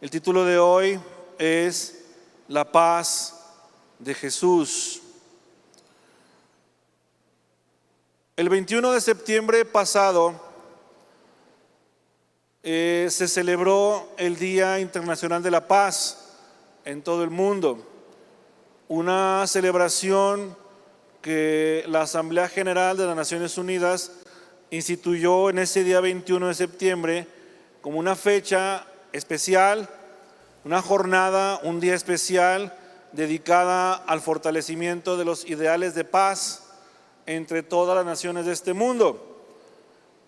El título de hoy es La paz de Jesús. El 21 de septiembre pasado se celebró el Día Internacional de la Paz en todo el mundo. Una celebración que la Asamblea General de las Naciones Unidas instituyó en ese día 21 de septiembre como una fecha especial, una jornada, un día especial dedicada al fortalecimiento de los ideales de paz entre todas las naciones de este mundo.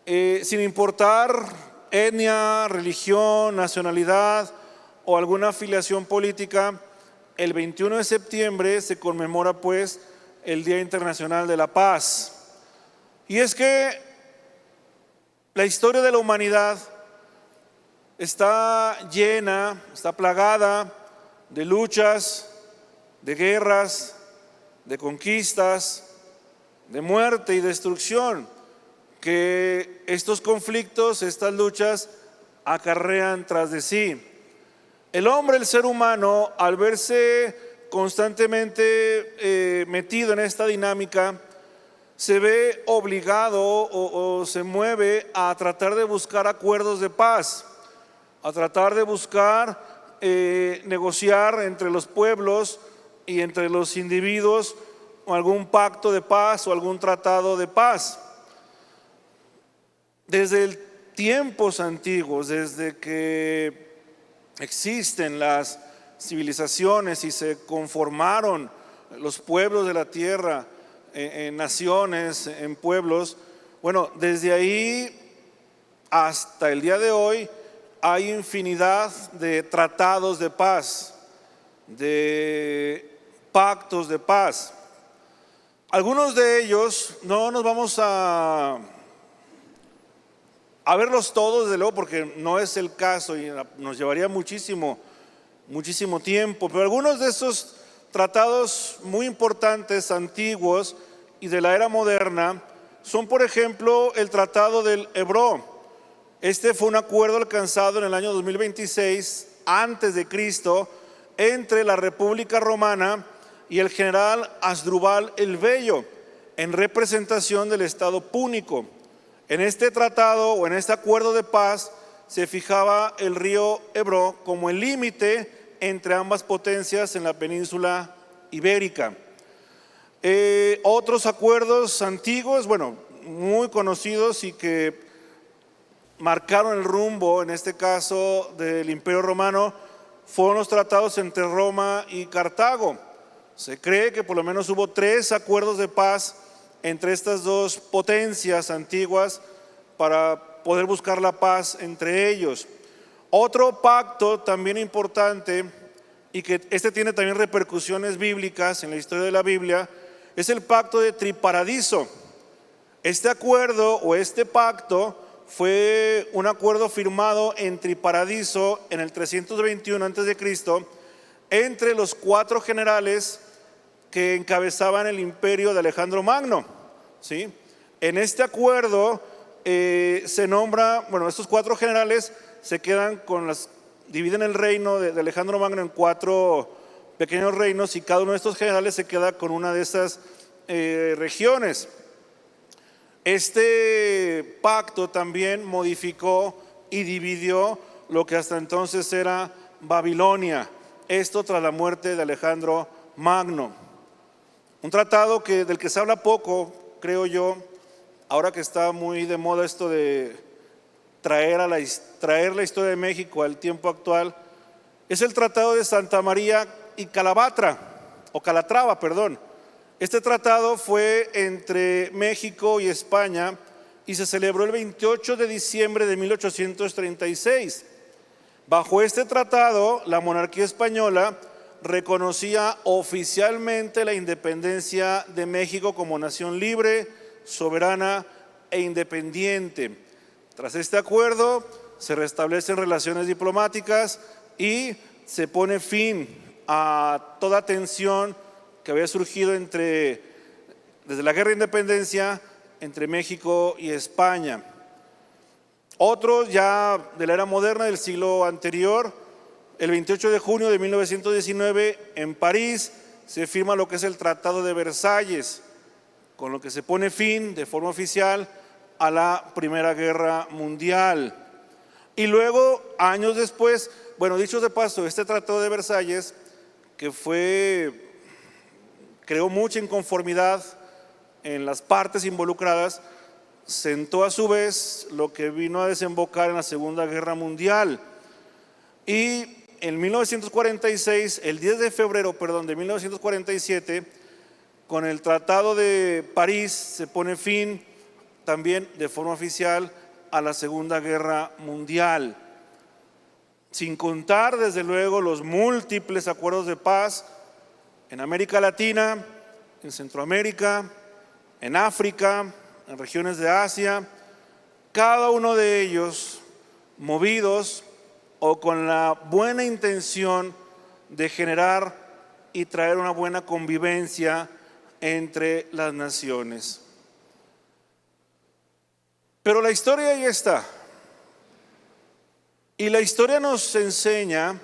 Sin importar etnia, religión, nacionalidad o alguna afiliación política, el 21 de septiembre se conmemora pues el Día Internacional de la Paz. Y es que la historia de la humanidad está llena, está plagada de luchas, de guerras, de conquistas, de muerte y destrucción, que estos conflictos, estas luchas acarrean tras de sí. El hombre, el ser humano, al verse constantemente metido en esta dinámica, se ve obligado o se mueve a tratar de buscar acuerdos de paz, a tratar de buscar negociar entre los pueblos y entre los individuos algún pacto de paz o algún tratado de paz. Desde tiempos antiguos, desde que existen las civilizaciones y se conformaron los pueblos de la tierra en naciones, en pueblos, bueno, desde ahí hasta el día de hoy hay infinidad de tratados de paz, de pactos de paz. Algunos de ellos no nos vamos a verlos todos, desde luego, porque no es el caso y nos llevaría muchísimo tiempo, pero algunos de esos tratados muy importantes, antiguos y de la era moderna, son por ejemplo el Tratado del Hebreo. Este fue un acuerdo alcanzado en el año 2026 antes de Cristo entre la República Romana y el general Asdrúbal el Bello en representación del Estado púnico. En este tratado o en este acuerdo de paz se fijaba el río Ebro como el límite entre ambas potencias en la península ibérica. Otros acuerdos antiguos, bueno, muy conocidos y que marcaron el rumbo, en este caso del Imperio Romano, fueron los tratados entre Roma y Cartago. Se cree que por lo menos hubo 3 acuerdos de paz entre estas dos potencias antiguas para poder buscar la paz entre ellos. Otro pacto también importante, y que este tiene también repercusiones bíblicas en la historia de la Biblia, es el pacto de Triparadiso. Este acuerdo o este pacto fue un acuerdo firmado en Triparadiso en el 321 a.C. entre los 4 generales que encabezaban el imperio de Alejandro Magno, ¿sí? En este acuerdo se nombra, bueno, estos 4 generales se quedan dividen el reino de Alejandro Magno en 4 pequeños reinos y cada uno de estos generales se queda con una de esas regiones. Este pacto también modificó y dividió lo que hasta entonces era Babilonia, esto tras la muerte de Alejandro Magno. Un tratado del que se habla poco, creo yo, ahora que está muy de moda esto de traer la historia de México al tiempo actual, es el Tratado de Santa María y Calatrava. Este tratado fue entre México y España y se celebró el 28 de diciembre de 1836. Bajo este tratado, la monarquía española reconocía oficialmente la independencia de México como nación libre, soberana e independiente. Tras este acuerdo se restablecen relaciones diplomáticas y se pone fin a toda tensión que había surgido desde la guerra de independencia entre México y España. Otros ya de la era moderna del siglo anterior el 28 de junio de 1919 en París se firma lo que es el Tratado de Versalles, con lo que se pone fin de forma oficial a la Primera Guerra Mundial. Y luego, años después, bueno, dicho de paso, este Tratado de Versalles, que creó mucha inconformidad en las partes involucradas, sentó a su vez lo que vino a desembocar en la Segunda Guerra Mundial. Y en 1946, el 10 de febrero, de 1947, con el Tratado de París se pone fin también de forma oficial a la Segunda Guerra Mundial. Sin contar, desde luego, los múltiples acuerdos de paz en América Latina, en Centroamérica, en África, en regiones de Asia, cada uno de ellos movidos o con la buena intención de generar y traer una buena convivencia entre las naciones. Pero la historia ahí está. Y la historia nos enseña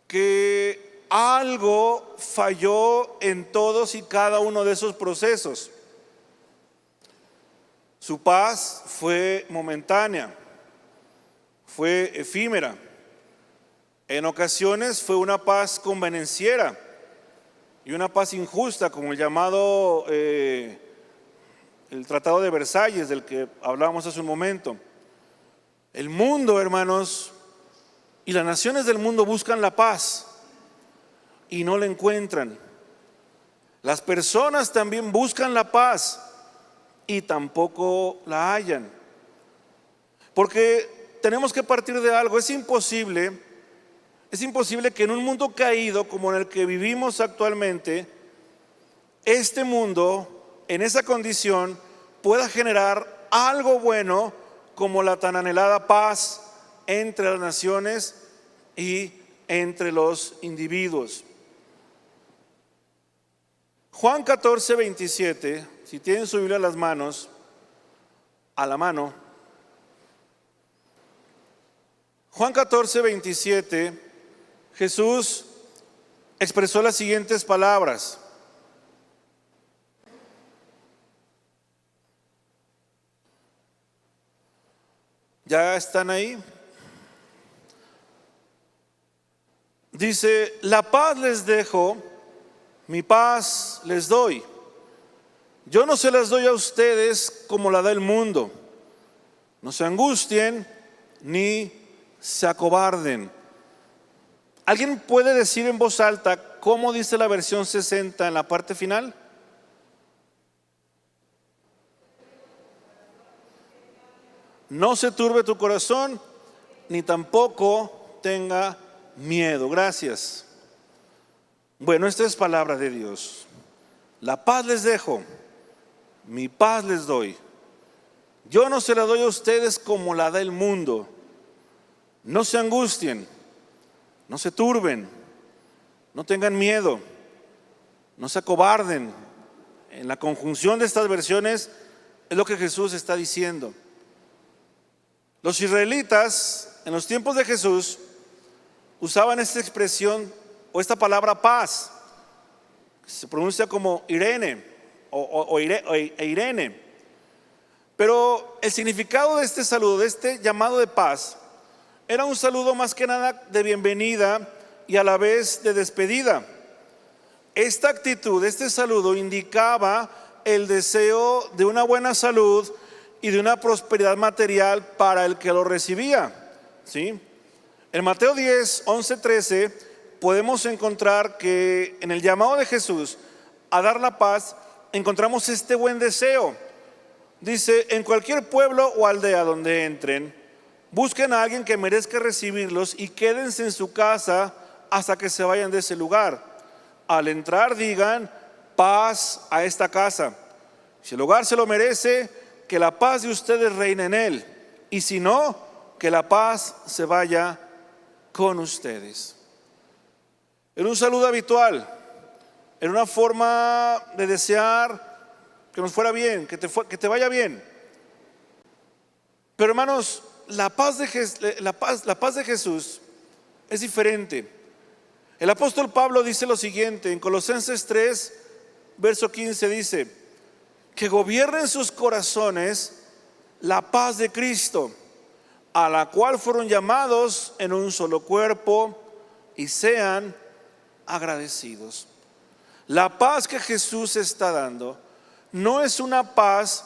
que algo falló en todos y cada uno de esos procesos. Su paz fue momentánea, fue efímera. En ocasiones fue una paz convenenciera y una paz injusta, como el llamado el Tratado de Versalles, del que hablábamos hace un momento. El mundo, hermanos, y las naciones del mundo buscan la paz y no la encuentran. Las personas también buscan la paz y tampoco la hallan. Porque tenemos que partir de algo. Es imposible que en un mundo caído como en el que vivimos actualmente, este mundo, en esa condición, pueda generar algo bueno como la tan anhelada paz entre las naciones y entre los individuos. Juan 14, 27, si tienen su Biblia a la mano, Juan 14, 27, Jesús expresó las siguientes palabras. ¿Ya están ahí? Dice: la paz les dejo, mi paz les doy. Yo no se las doy a ustedes como la da el mundo. No se angustien ni se acobarden. ¿Alguien puede decir en voz alta cómo dice la versión 60 en la parte final? No se turbe tu corazón, ni tampoco tenga miedo. Gracias. Bueno, esta es palabra de Dios. La paz les dejo, mi paz les doy. Yo no se la doy a ustedes como la da el mundo. No se angustien, no se turben, no tengan miedo, no se acobarden. En la conjunción de estas versiones es lo que Jesús está diciendo. Los israelitas en los tiempos de Jesús usaban esta expresión o esta palabra paz, que se pronuncia como Irene o Irene. Pero el significado de este saludo, de este llamado de paz, era un saludo más que nada de bienvenida y a la vez de despedida. Esta actitud, este saludo indicaba el deseo de una buena salud y de una prosperidad material para el que lo recibía, ¿sí? En Mateo 10, 11, 13 podemos encontrar que en el llamado de Jesús a dar la paz encontramos este buen deseo. Dice: en cualquier pueblo o aldea donde entren, busquen a alguien que merezca recibirlos y quédense en su casa hasta que se vayan de ese lugar. Al entrar digan: paz a esta casa. Si el lugar se lo merece, que la paz de ustedes reine en él, y si no, que la paz se vaya con ustedes. Era un saludo habitual, era una forma de desear que nos fuera bien, que te vaya bien. Pero hermanos, la paz de Jesús es diferente. El apóstol Pablo dice lo siguiente, en Colosenses 3, verso 15 dice, que gobierne en sus corazones la paz de Cristo, a la cual fueron llamados en un solo cuerpo, y sean agradecidos. La paz que Jesús está dando no es una paz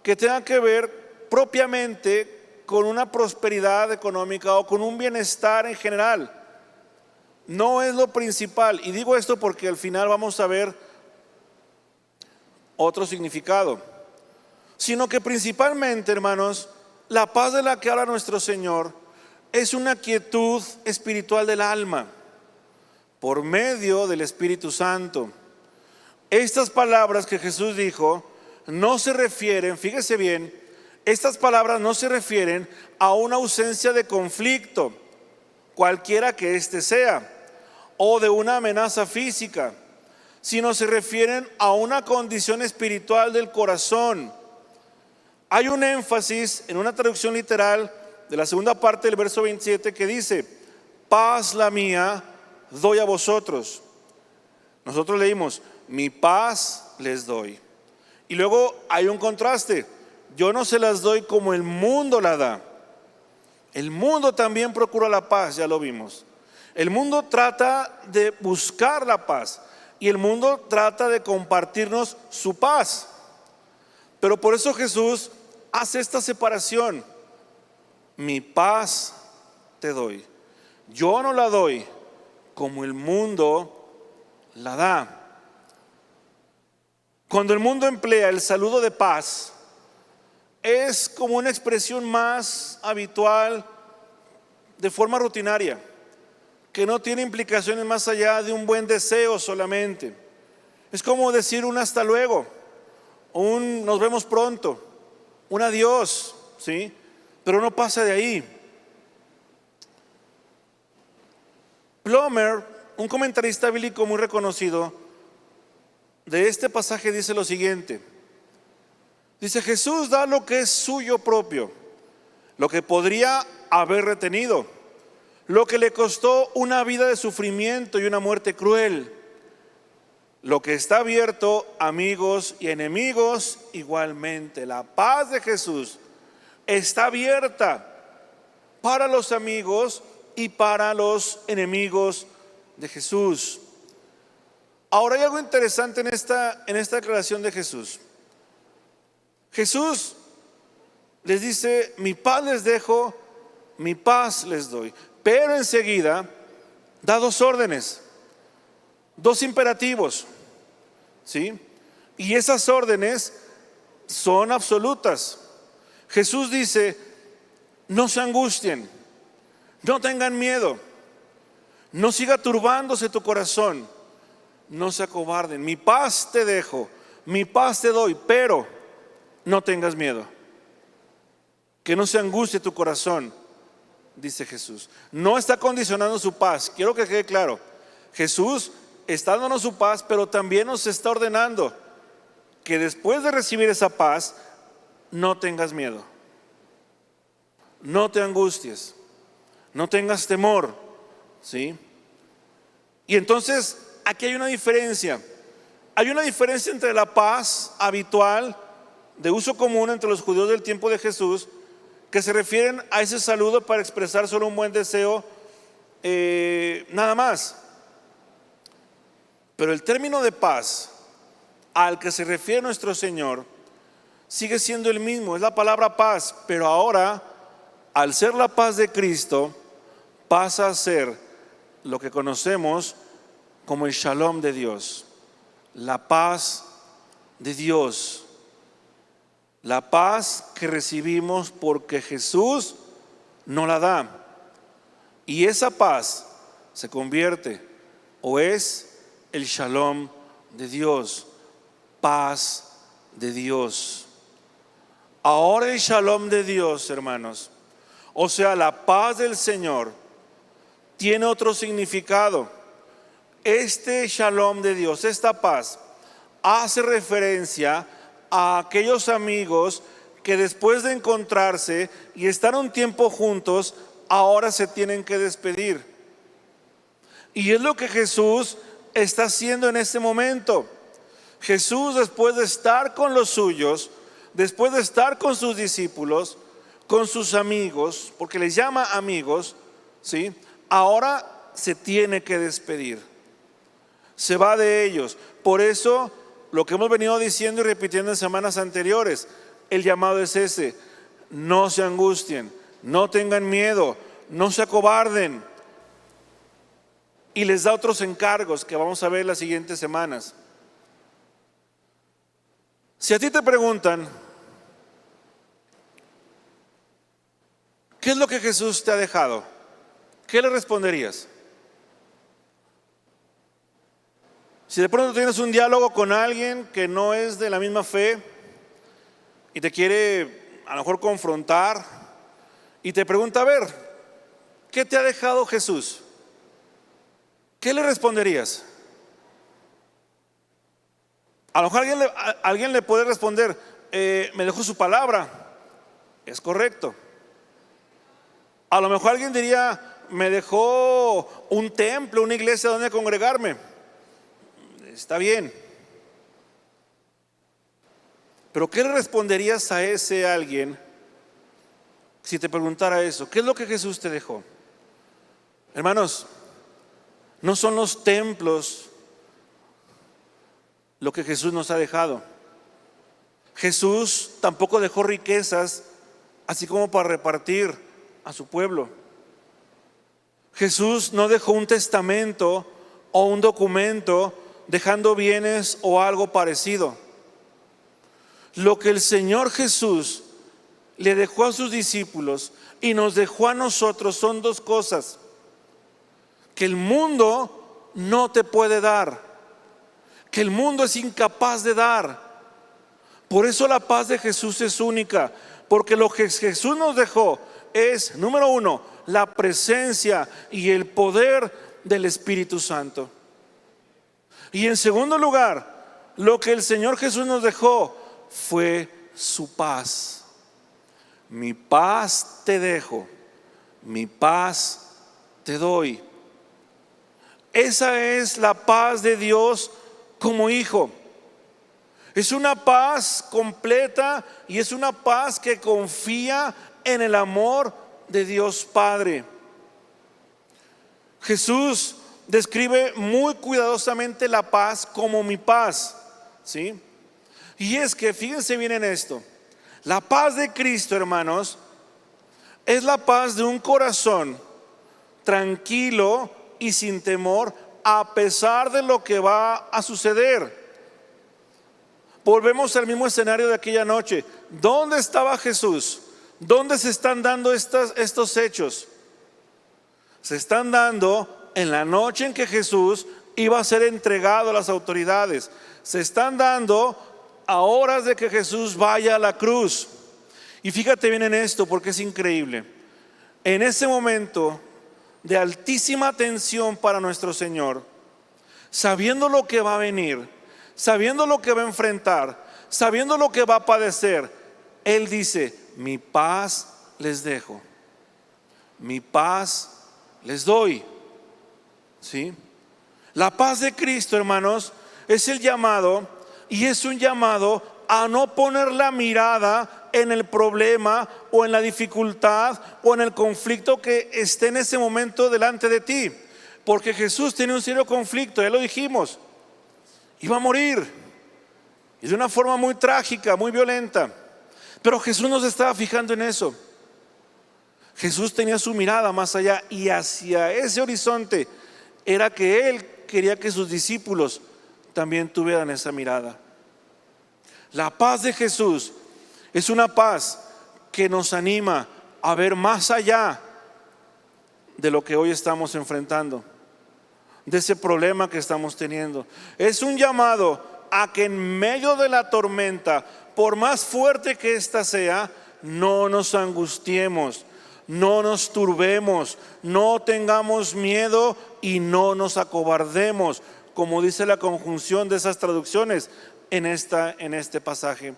que tenga que ver propiamente con una prosperidad económica o con un bienestar en general. No es lo principal. Y digo esto porque al final vamos a ver otro significado. Sino que principalmente, hermanos, la paz de la que habla nuestro Señor es una quietud espiritual del alma por medio del Espíritu Santo. Estas palabras que Jesús dijo no se refieren, fíjese bien, estas palabras no se refieren a una ausencia de conflicto, cualquiera que éste sea, o de una amenaza física, sino se refieren a una condición espiritual del corazón. Hay un énfasis en una traducción literal de la segunda parte del verso 27 que dice, paz la mía doy a vosotros. Nosotros leímos, mi paz les doy. Y luego hay un contraste, yo no se las doy como el mundo la da. El mundo también procura la paz, ya lo vimos. El mundo trata de buscar la paz y el mundo trata de compartirnos su paz. Pero por eso Jesús hace esta separación. Mi paz te doy. Yo no la doy como el mundo la da. Cuando el mundo emplea el saludo de paz, es como una expresión más habitual de forma rutinaria, que no tiene implicaciones más allá de un buen deseo solamente. Es como decir un hasta luego, un nos vemos pronto, un adiós, ¿sí? Pero no pasa de ahí. Plummer, un comentarista bíblico muy reconocido, de este pasaje dice lo siguiente. Dice, Jesús da lo que es suyo propio, lo que podría haber retenido, lo que le costó una vida de sufrimiento y una muerte cruel, lo que está abierto a amigos y enemigos igualmente. La paz de Jesús está abierta para los amigos y para los enemigos de Jesús. Ahora hay algo interesante en esta declaración de Jesús. Jesús les dice, mi paz les dejo, mi paz les doy. Pero enseguida da dos órdenes, dos imperativos, ¿sí? Y esas órdenes son absolutas. Jesús dice, no se angustien, no tengan miedo, no siga turbándose tu corazón, no se acobarden. Mi paz te dejo, mi paz te doy, pero no tengas miedo. Que no se angustie tu corazón, dice Jesús. No está condicionando su paz, quiero que quede claro. Jesús está dándonos su paz, pero también nos está ordenando que después de recibir esa paz, no tengas miedo, no te angusties, no tengas temor, ¿sí? Y entonces aquí hay una diferencia. Hay una diferencia entre la paz habitual de uso común entre los judíos del tiempo de Jesús, que se refieren a ese saludo para expresar solo un buen deseo, nada más. Pero el término de paz al que se refiere nuestro Señor sigue siendo el mismo, es la palabra paz, pero ahora, al ser la paz de Cristo, pasa a ser lo que conocemos como el shalom de Dios, la paz de Dios, la paz que recibimos porque Jesús nos la da. Y esa paz se convierte o es el shalom de Dios, paz de Dios. Ahora el shalom de Dios, hermanos, o sea, la paz del Señor, tiene otro significado. Este shalom de Dios, esta paz, hace referencia a aquellos amigos que después de encontrarse y estar un tiempo juntos, ahora se tienen que despedir. Y es lo que Jesús está haciendo en este momento. Jesús, después de estar con los suyos, después de estar con sus discípulos, con sus amigos, porque les llama amigos, ¿sí? Ahora se tiene que despedir. Se va de ellos. Por eso, lo que hemos venido diciendo y repitiendo en semanas anteriores, el llamado es ese: no se angustien, no tengan miedo, no se acobarden. Y les da otros encargos que vamos a ver las siguientes semanas. Si a ti te preguntan, ¿qué es lo que Jesús te ha dejado?, ¿qué le responderías? Si de pronto tienes un diálogo con alguien que no es de la misma fe y te quiere a lo mejor confrontar y te pregunta, a ver, ¿qué te ha dejado Jesús?, ¿qué le responderías? A lo mejor alguien le puede responder, me dejó su palabra. Es correcto. A lo mejor alguien diría, me dejó un templo, una iglesia donde congregarme. Está bien. Pero ¿qué le responderías a ese alguien si te preguntara eso? ¿Qué es lo que Jesús te dejó? Hermanos, no son los templos lo que Jesús nos ha dejado. Jesús tampoco dejó riquezas así como para repartir a su pueblo. Jesús no dejó un testamento o un documento dejando bienes o algo parecido. Lo que el Señor Jesús le dejó a sus discípulos y nos dejó a nosotros son dos cosas que el mundo no te puede dar, que el mundo es incapaz de dar. Por eso la paz de Jesús es única, porque lo que Jesús nos dejó es, número uno, la presencia y el poder del Espíritu Santo. Y en segundo lugar, lo que el Señor Jesús nos dejó fue su paz. Mi paz te dejo, mi paz te doy. Esa es la paz de Dios como hijo. Es una paz completa y es una paz que confía en el amor de Dios Padre. Jesús describe muy cuidadosamente la paz como mi paz, ¿sí? Y es que fíjense bien en esto. La paz de Cristo, hermanos, es la paz de un corazón tranquilo y sin temor a pesar de lo que va a suceder. Volvemos al mismo escenario de aquella noche. ¿Dónde estaba Jesús? ¿Dónde se están dando estos hechos? Se están dando en la noche en que Jesús iba a ser entregado a las autoridades. Se están dando a horas de que Jesús vaya a la cruz. Y fíjate bien en esto, porque es increíble. En ese momento de altísima tensión para nuestro Señor, sabiendo lo que va a venir, sabiendo lo que va a enfrentar, sabiendo lo que va a padecer, Él dice: mi paz les dejo, mi paz les doy. ¿Sí? La paz de Cristo, hermanos, es el llamado, y es un llamado a no poner la mirada en el problema o en la dificultad o en el conflicto que esté en ese momento delante de ti. Porque Jesús tiene un serio conflicto, ya lo dijimos, iba a morir, y de una forma muy trágica, muy violenta. Pero Jesús no se estaba fijando en eso. Jesús tenía su mirada más allá, y hacia ese horizonte era que Él quería que sus discípulos también tuvieran esa mirada. La paz de Jesús es una paz que nos anima a ver más allá de lo que hoy estamos enfrentando, de ese problema que estamos teniendo. Es un llamado a que en medio de la tormenta, por más fuerte que ésta sea, no nos angustiemos, no nos turbemos, no tengamos miedo y no nos acobardemos, como dice la conjunción de esas traducciones en este pasaje.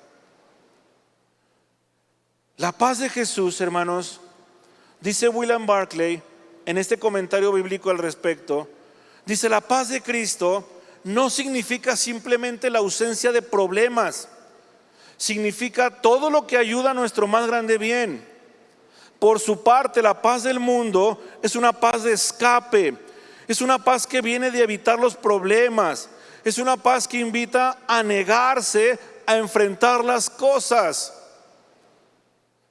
La paz de Jesús, hermanos, dice William Barclay en este comentario bíblico al respecto, Dice, la paz de Cristo no significa simplemente la ausencia de problemas, significa todo lo que ayuda a nuestro más grande bien. Por su parte, la paz del mundo es una paz de escape, es una paz que viene de evitar los problemas, es una paz que invita a negarse a enfrentar las cosas.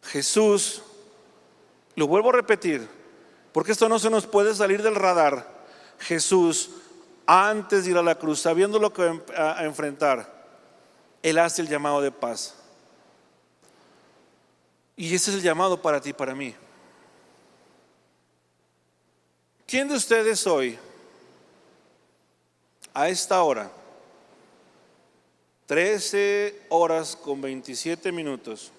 Jesús, lo vuelvo a repetir, porque esto no se nos puede salir del radar. Jesús, antes de ir a la cruz, sabiendo lo que va a enfrentar, Él hace el llamado de paz. Y ese es el llamado para ti y para mí. ¿Quién de ustedes hoy, a esta hora, 13 horas con 27 minutos,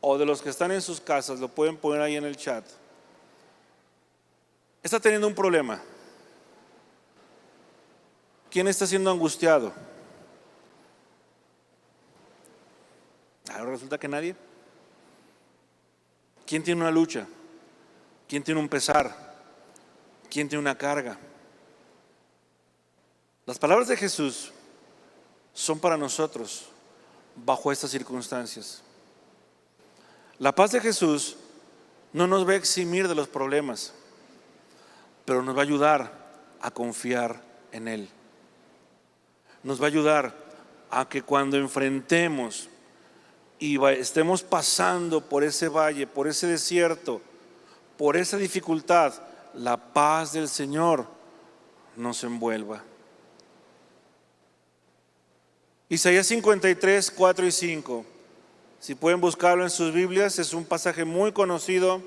o de los que están en sus casas, lo pueden poner ahí en el chat, está teniendo un problema? ¿Quién está siendo angustiado? Ahora resulta que nadie. ¿Quién tiene una lucha? ¿Quién tiene un pesar? ¿Quién tiene una carga? Las palabras de Jesús son para nosotros bajo estas circunstancias. La paz de Jesús no nos va a eximir de los problemas, pero nos va a ayudar a confiar en Él. Nos va a ayudar a que cuando enfrentemos y estemos pasando por ese valle, por ese desierto, por esa dificultad, la paz del Señor nos envuelva. Isaías 53, 4 y 5. Si pueden buscarlo en sus Biblias, es un pasaje muy conocido.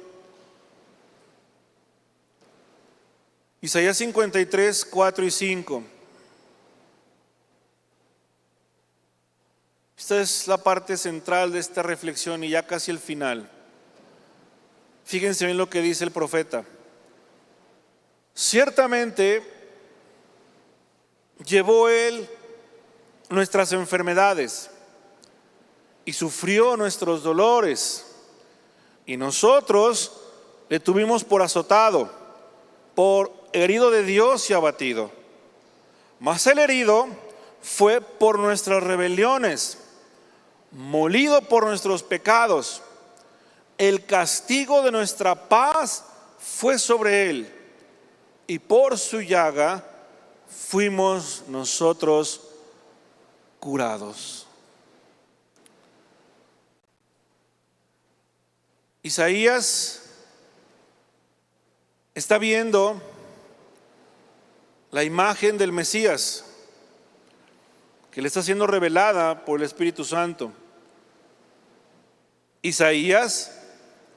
Isaías 53, 4 y 5. Esta es la parte central de esta reflexión y ya casi el final. Fíjense bien lo que dice el profeta. Ciertamente llevó Él nuestras enfermedades y sufrió nuestros dolores, y nosotros le tuvimos por azotado, por herido de Dios y abatido. Mas el herido fue por nuestras rebeliones, molido por nuestros pecados. El castigo de nuestra paz fue sobre Él, y por su llaga fuimos nosotros curados. Isaías está viendo la imagen del Mesías que le está siendo revelada por el Espíritu Santo. Isaías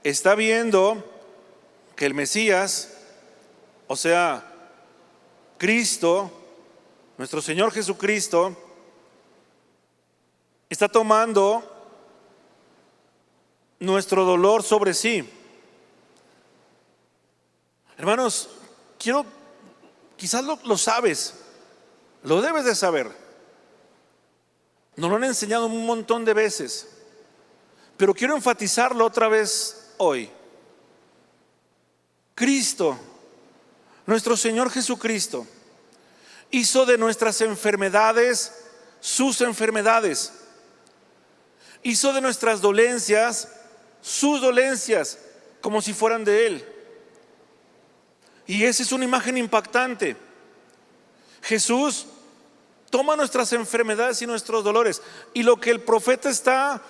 está viendo que el Mesías, o sea, Cristo, nuestro Señor Jesucristo, está tomando nuestro dolor sobre sí. Hermanos, quizás lo sabes, lo debes de saber. Nos lo han enseñado un montón de veces, pero quiero enfatizarlo otra vez hoy. Cristo, nuestro Señor Jesucristo, hizo de nuestras enfermedades sus enfermedades, hizo de nuestras dolencias sus dolencias, como si fueran de Él. Y esa es una imagen impactante. Jesús toma nuestras enfermedades y nuestros dolores, y lo que el profeta está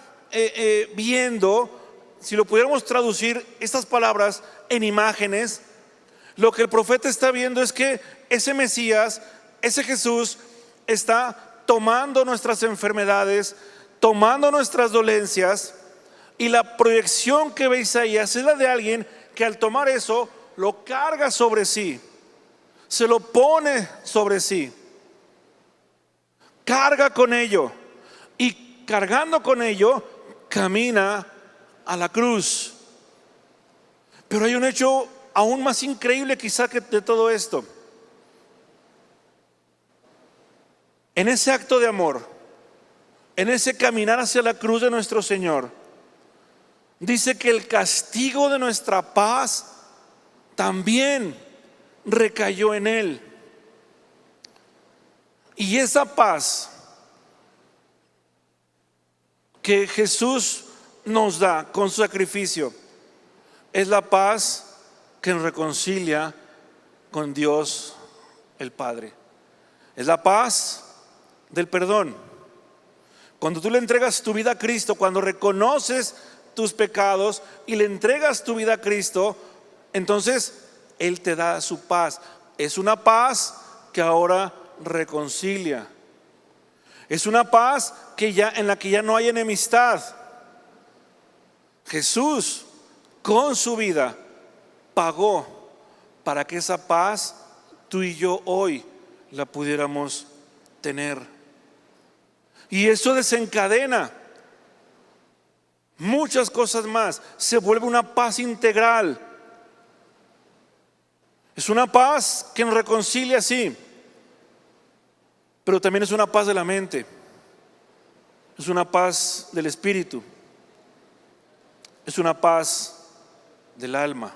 viendo, si lo pudiéramos traducir estas palabras en imágenes, lo que el profeta está viendo es que ese Mesías, ese Jesús, está tomando nuestras enfermedades, tomando nuestras dolencias, y la proyección que ve Isaías es la de alguien que al tomar eso lo carga sobre sí, se lo pone sobre sí, carga con ello, y cargando con ello camina a la cruz. Pero hay un hecho aún más increíble quizá que de todo esto. En ese acto de amor, en ese caminar hacia la cruz de nuestro Señor, dice que el castigo de nuestra paz también recayó en Él. Y esa paz que Jesús nos da con su sacrificio es la paz que nos reconcilia con Dios el Padre. Es la paz del perdón. Cuando tú le entregas tu vida a Cristo, cuando reconoces tus pecados y le entregas tu vida a Cristo, entonces Él te da su paz. Es una paz que ahora reconcilia. Es una paz en la que ya no hay enemistad. Jesús con su vida pagó para que esa paz tú y yo hoy la pudiéramos tener. Y eso desencadena muchas cosas más. Se vuelve una paz integral. Es una paz que nos reconcilia, sí, pero también es una paz de la mente. Es una paz del espíritu. Es una paz del alma.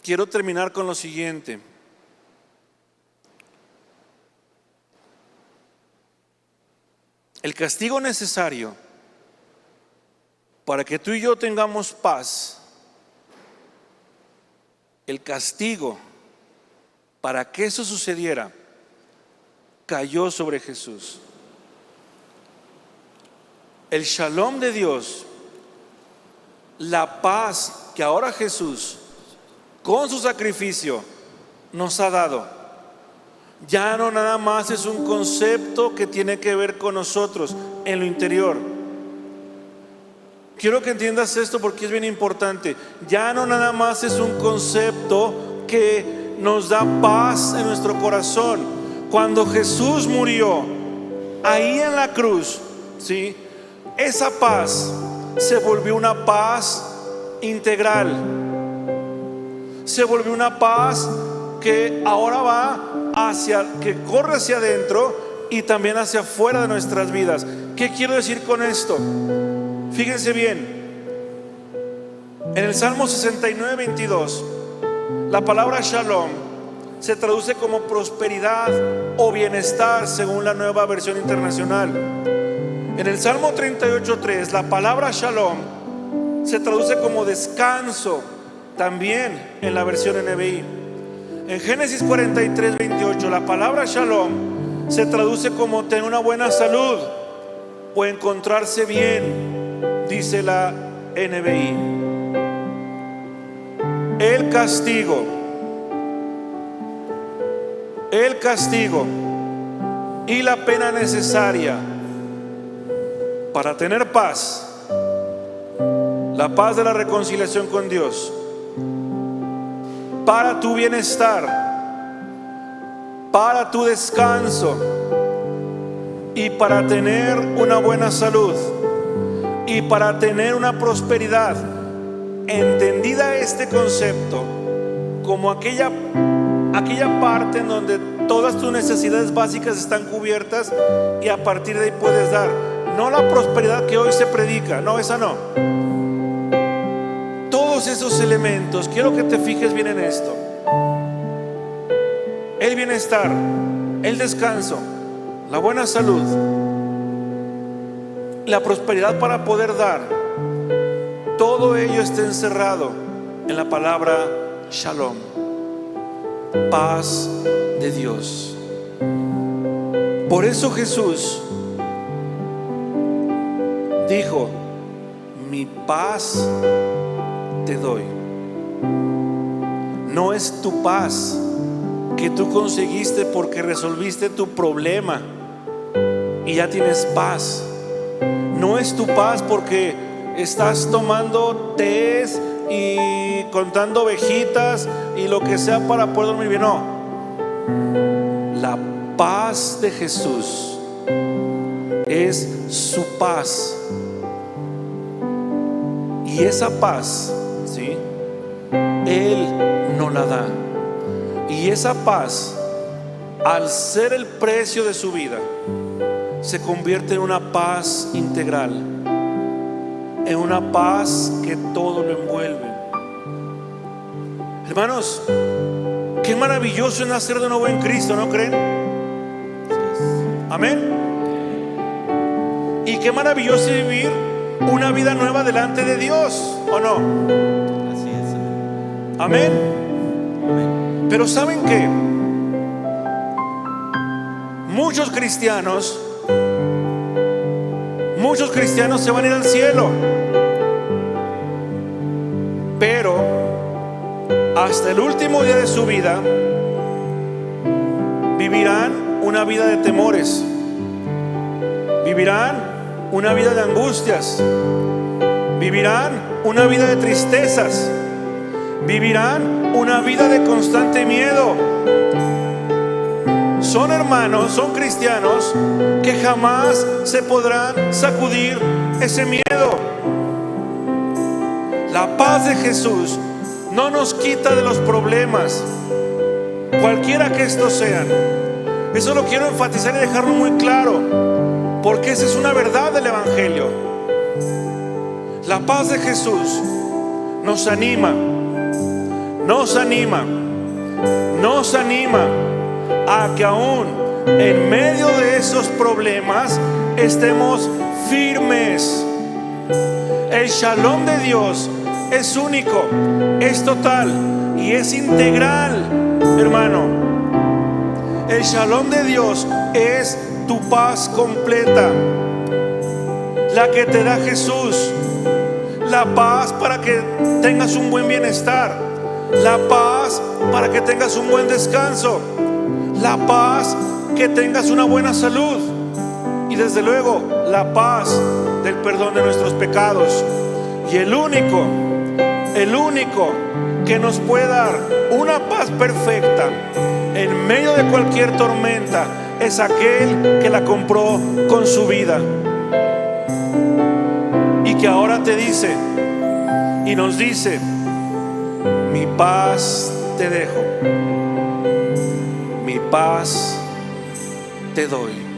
Quiero terminar con lo siguiente. El castigo necesario para que tú y yo tengamos paz, el castigo para que eso sucediera, cayó sobre Jesús. El shalom de Dios, la paz que ahora Jesús con su sacrificio nos ha dado, ya no nada más es un concepto que tiene que ver con nosotros en lo interior. Quiero que entiendas esto porque es bien importante. Ya no nada más es un concepto que nos da paz en nuestro corazón. Cuando Jesús murió ahí en la cruz, ¿sí?, esa paz se volvió una paz integral. Se volvió una paz que ahora que corre hacia adentro y también hacia afuera de nuestras vidas. ¿Qué quiero decir con esto? Fíjense bien, en el Salmo 69, 22, la palabra shalom se traduce como prosperidad o bienestar según la Nueva Versión Internacional. En el Salmo 38, 3, la palabra shalom se traduce como descanso también en la versión NBI. En Génesis 43, 28, la palabra shalom se traduce como tener una buena salud o encontrarse bien, dice la NBI. El castigo y la pena necesaria para tener paz, la paz de la reconciliación con Dios, para tu bienestar, para tu descanso y para tener una buena salud y para tener una prosperidad, entendida este concepto como aquella parte en donde todas tus necesidades básicas están cubiertas y a partir de ahí puedes dar. No la prosperidad que hoy se predica, no, esa no. Todos esos elementos, quiero que te fijes bien en esto: el bienestar, el descanso, la buena salud, la prosperidad para poder dar. Todo ello está encerrado en la palabra shalom, paz de Dios. Por eso Jesús dijo: mi paz te doy. No es tu paz que tú conseguiste porque resolviste tu problema y ya tienes paz. No es tu paz porque estás tomando tés y contando ovejitas y lo que sea para poder dormir bien. No, la paz de Jesús es su paz. Y esa paz, ¿sí?, Él nos la da. Y esa paz, al ser el precio de su vida, se convierte en una paz integral, en una paz que todo lo envuelve. Hermanos, Qué maravilloso es nacer de nuevo en Cristo, ¿no creen? Amén. Y qué maravilloso es vivir una vida nueva delante de Dios, ¿o no? Así es. Amén. Amén. Pero ¿saben qué? Muchos cristianos se van a ir al cielo, pero hasta el último día de su vida vivirán una vida de temores, vivirán una vida de angustias, vivirán una vida de tristezas, vivirán una vida de constante miedo. Son hermanos, son cristianos que jamás se podrán sacudir ese miedo. La paz de Jesús no nos quita de los problemas, cualquiera que estos sean. Eso lo quiero enfatizar y dejarlo muy claro, porque esa es una verdad del Evangelio. La paz de Jesús nos anima, nos anima, nos anima a que aún en medio de esos problemas estemos firmes. El shalom de Dios es único, es total y es integral, hermano. El shalom de Dios es tu paz completa, la que te da Jesús. La paz para que tengas un buen bienestar, la paz para que tengas un buen descanso, la paz que tengas una buena salud y desde luego la paz del perdón de nuestros pecados. Y el único que nos puede dar una paz perfecta en medio de cualquier tormenta es aquel que la compró con su vida y que ahora te dice y nos dice: mi paz te dejo, mi paz te doy.